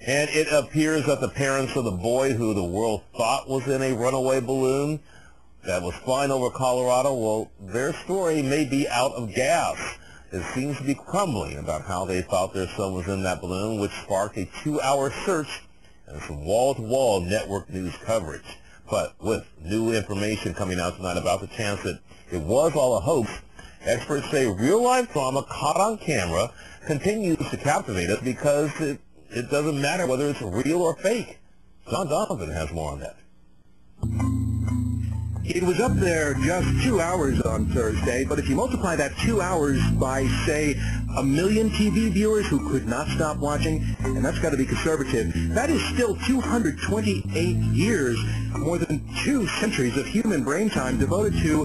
And it appears that the parents of the boy who the world thought was in a runaway balloon that was flying over Colorado, well, their story may be out of gas. It seems to be crumbling about how they thought their son was in that balloon, which sparked a 2-hour search and some wall-to-wall network news coverage. But with new information coming out tonight about the chance that it was all a hoax, experts say real-life drama caught on camera continues to captivate us because it doesn't matter whether it's real or fake. John Donovan has more on that. It was up there just 2 hours on Thursday, but if you multiply that 2 hours by, say, 1 million TV viewers who could not stop watching, and that's got to be conservative, that is still 228 years, more than 2 centuries of human brain time devoted to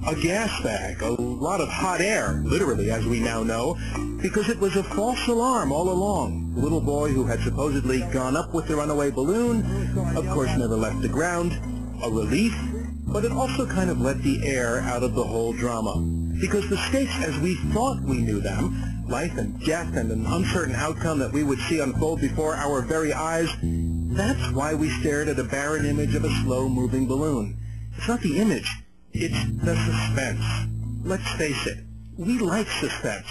a gas bag, a lot of hot air, literally, as we now know, because it was a false alarm all along. The little boy who had supposedly gone up with the runaway balloon, of course, never left the ground. A relief, but it also kind of let the air out of the whole drama. Because the stakes as we thought we knew them, life and death and an uncertain outcome that we would see unfold before our very eyes, that's why we stared at a barren image of a slow-moving balloon. It's not the image, it's the suspense. Let's face it, we like suspense.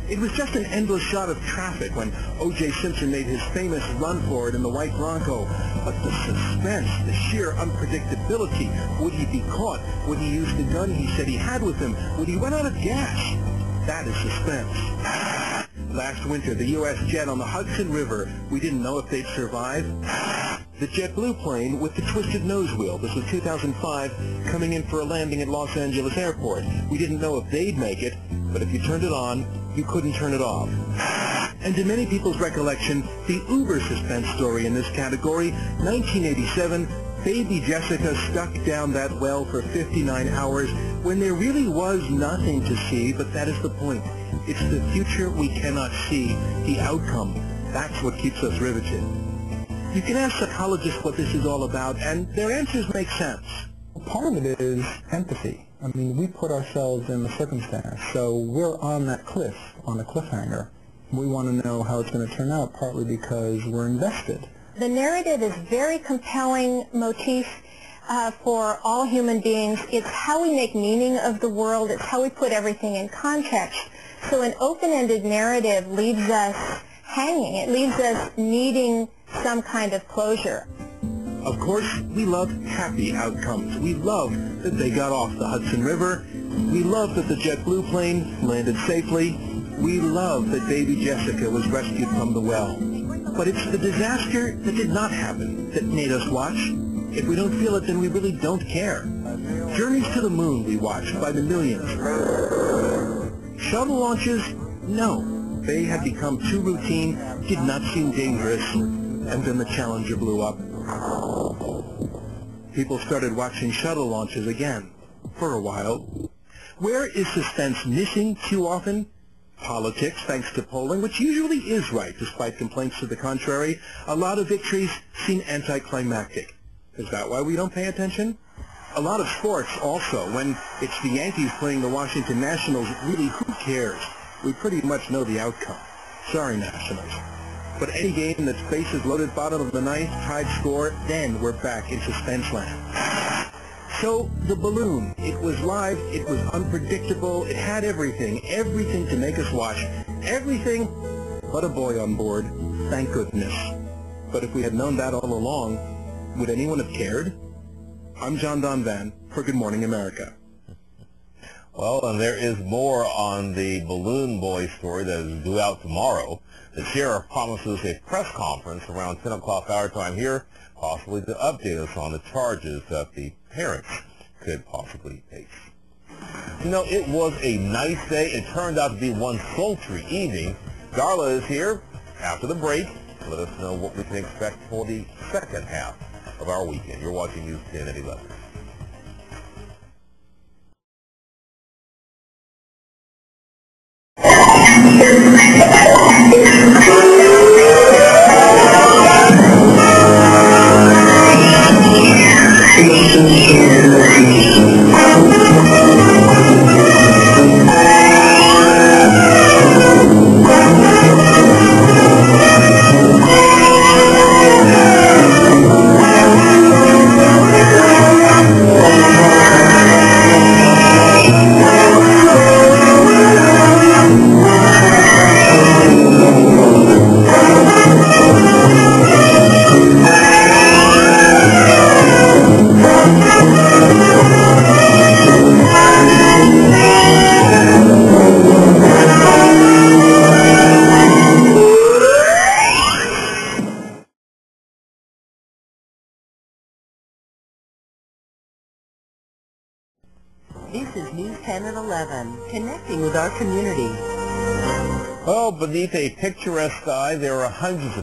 It was just an endless shot of traffic when O.J. Simpson made his famous run for it in the white Bronco. But the suspense, the sheer unpredictability, would he be caught? Would he use the gun he said he had with him? Would he run out of gas? That is suspense. Last winter, the U.S. jet on the Hudson River, we didn't know if they'd survive. The JetBlue plane with the twisted nose wheel, this was 2005, coming in for a landing at Los Angeles Airport. We didn't know if they'd make it, but if you turned it on, you couldn't turn it off. And in many people's recollection, the uber suspense story in this category, 1987, baby Jessica stuck down that well for 59 hours when there really was nothing to see, but that is the point. It's the future we cannot see, the outcome. That's what keeps us riveted. You can ask psychologists what this is all about, and their answers make sense. Part of it is empathy. I mean, we put ourselves in the circumstance, so we're on that cliff, on a cliffhanger. We want to know how it's going to turn out, partly because we're invested. The narrative is very compelling motif for all human beings. It's how we make meaning of the world. It's how we put everything in context. So an open-ended narrative leaves us hanging. It leaves us needing some kind of closure. Of course, we love happy outcomes. We love that they got off the Hudson River. We love that the JetBlue plane landed safely. We love that baby Jessica was rescued from the well. But it's the disaster that did not happen that made us watch. If we don't feel it, then we really don't care. Journeys to the moon we watched by the millions. Shuttle launches? No. They had become too routine, did not seem dangerous, and then the Challenger blew up. People started watching shuttle launches again, for a while. Where is suspense missing too often? Politics, thanks to polling, which usually is right, despite complaints to the contrary. A lot of victories seem anticlimactic. Is that why we don't pay attention? A lot of sports also. When it's the Yankees playing the Washington Nationals, really, who cares? We pretty much know the outcome. Sorry, Nationals. But any game that's bases loaded, bottom of the ninth, tied score, then we're back in suspense land. So, the balloon, it was live, it was unpredictable, it had everything to make us watch, everything but a boy on board, thank goodness. But if we had known that all along, would anyone have cared? I'm John Donvan for Good Morning America. Well, and there is more on the BalloonBoy story that is due out tomorrow. The sheriff promises a press conference around 10 o'clock our time here, possibly to update us on the charges that the parents could possibly face. You know, it was a nice day. It turned out to be one sultry evening. Darla is here after the break to let us know what we can expect for the second half of our weekend. You're watching News 10 at 11. This is News 10 at 11, connecting with our community. Well, beneath a picturesque sky, there are hundreds of